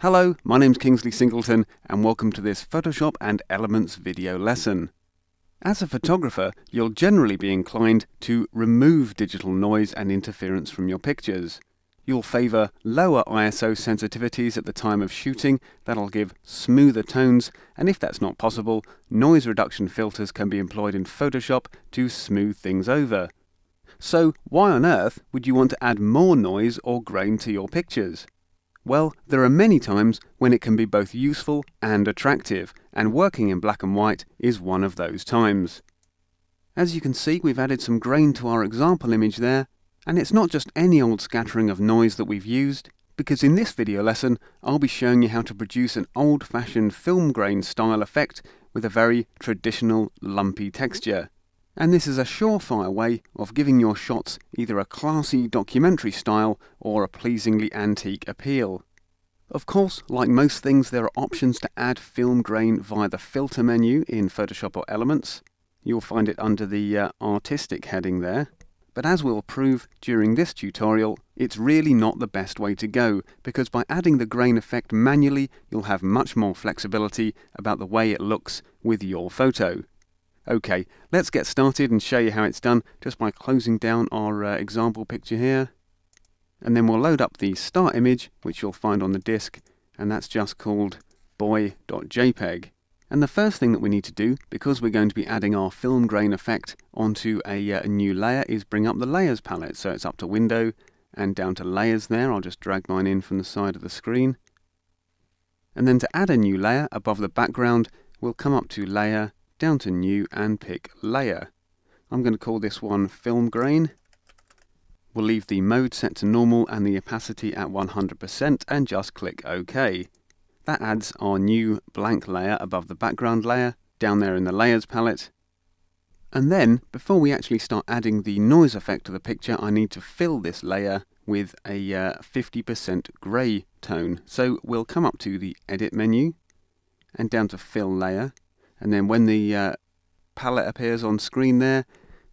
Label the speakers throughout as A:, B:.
A: Hello, my name's Kingsley Singleton and welcome to this Photoshop and Elements video lesson. As a photographer, you'll generally be inclined to remove digital noise and interference from your pictures. You'll favour lower ISO sensitivities at the time of shooting that'll give smoother tones, and if that's not possible, noise reduction filters can be employed in Photoshop to smooth things over. So why on earth would you want to add more noise or grain to your pictures? Well, there are many times when it can be both useful and attractive, and working in black and white is one of those times. As you can see, we've added some grain to our example image there, and it's not just any old scattering of noise that we've used, because in this video lesson I'll be showing you how to produce an old-fashioned film grain style effect with a very traditional lumpy texture. And this is a surefire way of giving your shots either a classy documentary style or a pleasingly antique appeal. Of course, like most things, there are options to add film grain via the filter menu in Photoshop or Elements. You'll find it under the artistic heading there. But as we'll prove during this tutorial, it's really not the best way to go, because by adding the grain effect manually, you'll have much more flexibility about the way it looks with your photo. Okay, let's get started and show you how it's done just by closing down our example picture here. And then we'll load up the start image, which you'll find on the disk, and that's just called boy.jpg. And the first thing that we need to do, because we're going to be adding our film grain effect onto a new layer, is bring up the layers palette. So it's up to Window and down to Layers there. I'll just drag mine in from the side of the screen. And then to add a new layer above the background, we'll come up to Layer, down to New and pick Layer. I'm going to call this one Film Grain. We'll leave the mode set to normal and the opacity at 100% and just click OK. That adds our new blank layer above the background layer, down there in the Layers palette. And then, before we actually start adding the noise effect to the picture, I need to fill this layer with a 50% grey tone. So we'll come up to the Edit menu and down to Fill Layer. And then when the palette appears on screen there,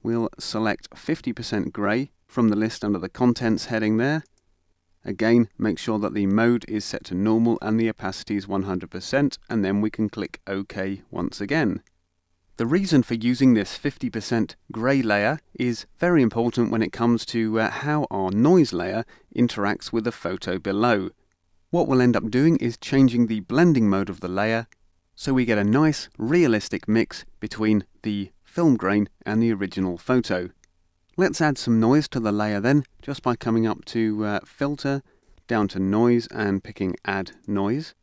A: we'll select 50% grey from the list under the Contents heading there. Again, make sure that the mode is set to normal and the opacity is 100%, and then we can click OK once again. The reason for using this 50% grey layer is very important when it comes to how our noise layer interacts with the photo below. What we'll end up doing is changing the blending mode of the layer, so we get a nice, realistic mix between the film grain and the original photo. Let's add some noise to the layer then, just by coming up to Filter, down to Noise and picking Add Noise.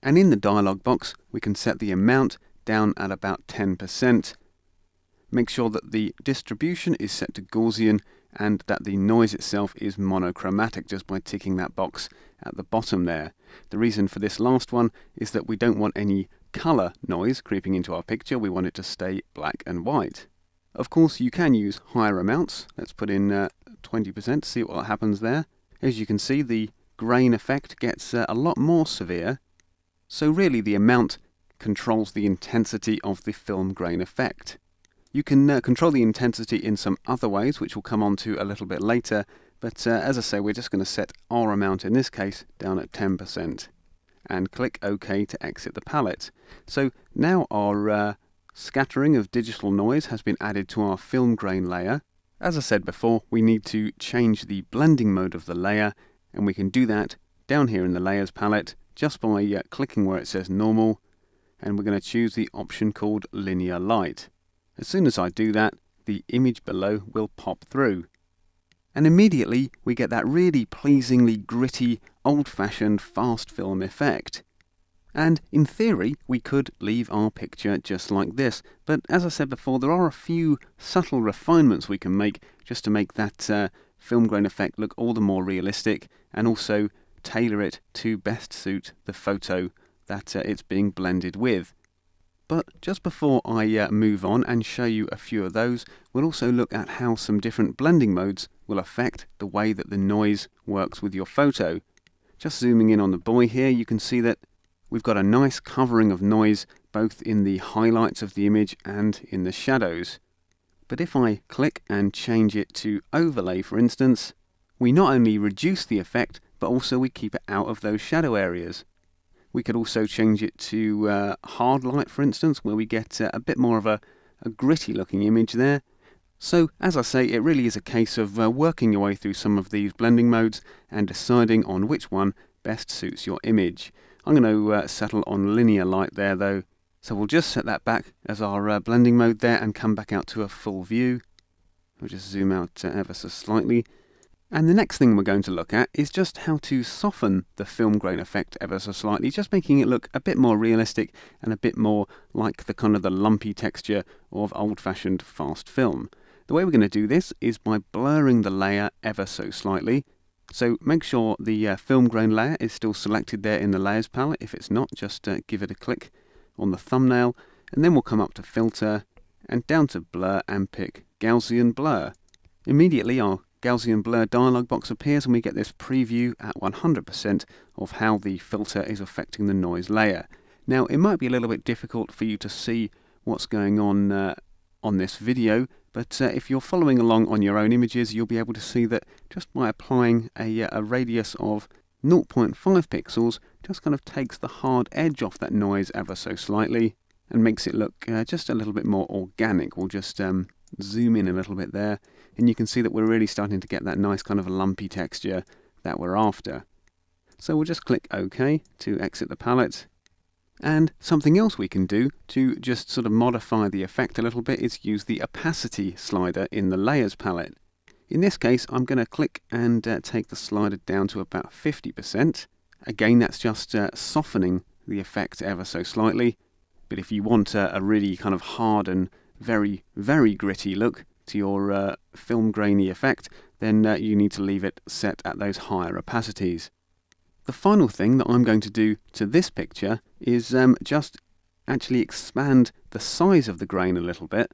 A: And in the dialog box, we can set the amount down at about 10%. Make sure that the distribution is set to Gaussian and that the noise itself is monochromatic just by ticking that box at the bottom there. The reason for this last one is that we don't want any colour noise creeping into our picture. We want it to stay black and white. Of course, you can use higher amounts. Let's put in 20% to see what happens there. As you can see, the grain effect gets a lot more severe. So really the amount controls the intensity of the film grain effect. You can control the intensity in some other ways, which we'll come on to a little bit later, but as I say, we're just going to set our amount in this case down at 10% and click OK to exit the palette. So now our scattering of digital noise has been added to our film grain layer. As I said before, we need to change the blending mode of the layer, and we can do that down here in the Layers palette just by clicking where it says Normal, and we're going to choose the option called Linear Light. As soon as I do that, the image below will pop through. And immediately we get that really pleasingly gritty, old-fashioned fast film effect. And in theory, we could leave our picture just like this. But as I said before, there are a few subtle refinements we can make just to make that film grain effect look all the more realistic, and also tailor it to best suit the photo that it's being blended with. But just before I move on and show you a few of those, we'll also look at how some different blending modes will affect the way that the noise works with your photo. Just zooming in on the boy here, you can see that we've got a nice covering of noise both in the highlights of the image and in the shadows. But if I click and change it to overlay, for instance, we not only reduce the effect, but also we keep it out of those shadow areas. We could also change it to hard light, for instance, where we get a bit more of a gritty looking image there. So, as I say, it really is a case of working your way through some of these blending modes and deciding on which one best suits your image. I'm going to settle on linear light there though, so we'll just set that back as our blending mode there and come back out to a full view. We'll just zoom out ever so slightly. And the next thing we're going to look at is just how to soften the film grain effect ever so slightly, just making it look a bit more realistic and a bit more like the kind of the lumpy texture of old-fashioned fast film. The way we're going to do this is by blurring the layer ever so slightly. So make sure the film grain layer is still selected there in the layers palette. If it's not, just give it a click on the thumbnail, and then we'll come up to filter and down to blur and pick Gaussian blur. Immediately our Gaussian blur dialog box appears and we get this preview at 100% of how the filter is affecting the noise layer. Now it might be a little bit difficult for you to see what's going on this video, but if you're following along on your own images, you'll be able to see that just by applying a radius of 0.5 pixels just kind of takes the hard edge off that noise ever so slightly and makes it look just a little bit more organic. We'll just zoom in a little bit there, and you can see that we're really starting to get that nice kind of lumpy texture that we're after. So we'll just click OK to exit the palette. And something else we can do to just sort of modify the effect a little bit is use the opacity slider in the layers palette. In this case, I'm going to click and take the slider down to about 50%. Again, that's just softening the effect ever so slightly. But if you want a really kind of hard and very, very gritty look to your film grainy effect, then you need to leave it set at those higher opacities. The final thing that I'm going to do to this picture is just actually expand the size of the grain a little bit,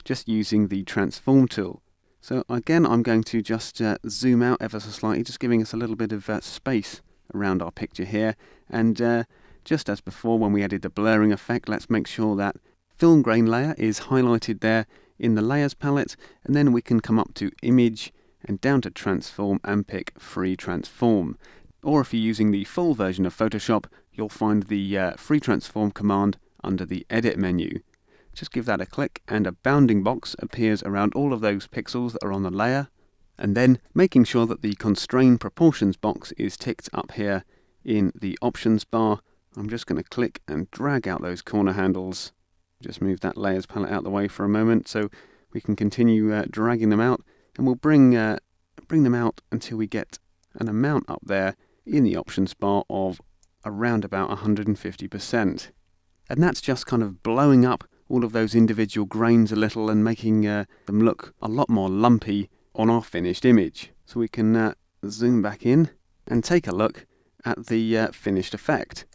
A: just using the transform tool. So again, I'm going to just zoom out ever so slightly, just giving us a little bit of space around our picture here. And just as before when we added the blurring effect, let's make sure that film grain layer is highlighted there in the layers palette, and then we can come up to image and down to transform and pick free transform. Or if you're using the full version of Photoshop, you'll find the free transform command under the edit menu. Just give that a click and a bounding box appears around all of those pixels that are on the layer, and then making sure that the constrain proportions box is ticked up here in the options bar, I'm just going to click and drag out those corner handles. Just move that layers palette out the way for a moment so we can continue dragging them out, and we'll bring them out until we get an amount up there in the options bar of around about 150%. And that's just kind of blowing up all of those individual grains a little and making them look a lot more lumpy on our finished image. So we can zoom back in and take a look at the finished effect.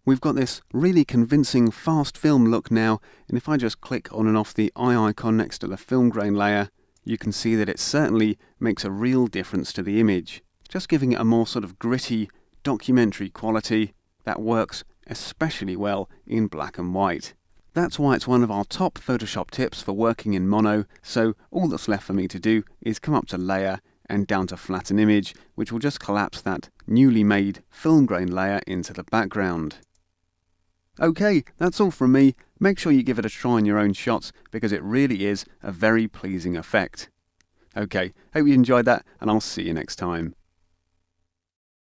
A: We've got this really convincing fast film look now, and if I just click on and off the eye icon next to the film grain layer, you can see that it certainly makes a real difference to the image. Just giving it a more sort of gritty, documentary quality that works especially well in black and white. That's why it's one of our top Photoshop tips for working in mono, so all that's left for me to do is come up to Layer and down to Flatten Image, which will just collapse that newly made film grain layer into the background. Okay, that's all from me. Make sure you give it a try in your own shots because it really is a very pleasing effect. Okay, hope you enjoyed that, and I'll see you next time.